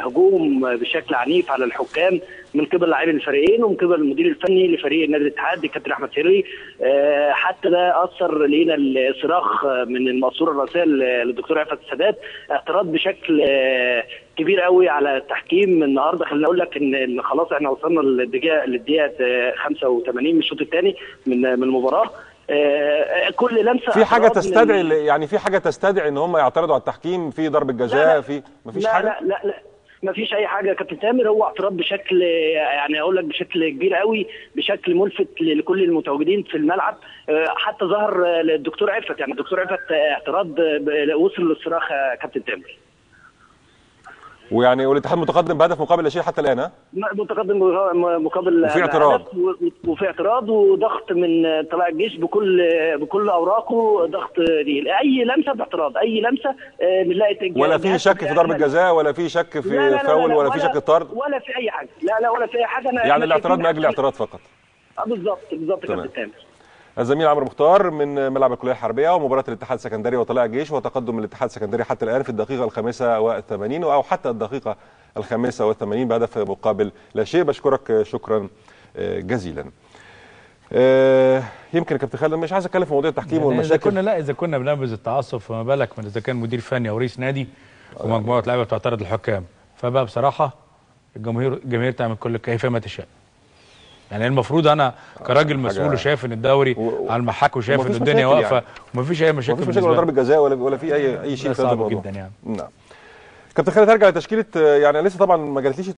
هجوم بشكل عنيف على الحكام من قبل لاعبي الفريقين ومن قبل المدير الفني لفريق النادي الاتحاد الكابتن احمد سري. حتى ده اثر لينا الصراخ من المقصوره الرئيسيه للدكتور عفت السادات، اعتراض بشكل كبير قوي على التحكيم النهارده. خليني اقول لك ان خلاص احنا وصلنا للدقيقه 85 من الشوط الثاني من المباراه. كل لمسه في حاجه تستدعي، يعني في حاجه تستدعي ان هم يعترضوا على التحكيم في ضربه جزاء؟ في مفيش حاجه؟ لا ما فيش اي حاجه يا كابتن تامر. هو اعتراض بشكل يعني اقول لك بشكل كبير قوي، بشكل ملفت لكل المتواجدين في الملعب. حتى ظهر الدكتور عفت، يعني الدكتور عفت اعتراض وصل للصراخ يا كابتن تامر. ويعني والاتحاد متقدم بهدف مقابل لا شيء حتى الان؟ ها؟ متقدم مقابل وفي اعتراض وفي اعتراض وضغط من طلائع الجيش بكل اوراقه، ضغط ليه. اي لمسه باعتراض، اي لمسه بنلاقي ولا في شك في ضربه جزاء ولا في شك في فاول ولا في شك طرد ولا في اي حاجه. لا ولا في اي حاجه. يعني الاعتراض من اجل الاعتراض فقط. بالظبط يا كابتن تامر. الزميل عمرو مختار من ملعب الكليه الحربيه ومباراه الاتحاد السكندري وطلائع الجيش وتقدم الاتحاد السكندري حتى الان في الدقيقه 85 او حتى الدقيقه 85 بهدف مقابل لا شيء. بشكرك شكرا جزيلا. يمكن يا كابتن خالد مش عايز اتكلم في موضوع التحكيم والمشاكل. اذا كنا بنلبس التعصب فما بالك من اذا كان مدير فني او رئيس نادي ومجموعه لعيبه بتعترض الحكام. فبقى بصراحه الجماهير تعمل كل كيفما تشاء. يعني المفروض انا كراجل مسؤول وشايف ان الدوري على المحك وشايف ان الدنيا واقفه يعني. ومفيش اي مشاكل، مفيش مشاكل ولا ضربه جزاء ولا في اي شيء في هذا الموضوع. جدا يعني. نعم كابتن خالد، هرجع لتشكيله، يعني لسه طبعا ما جاتليش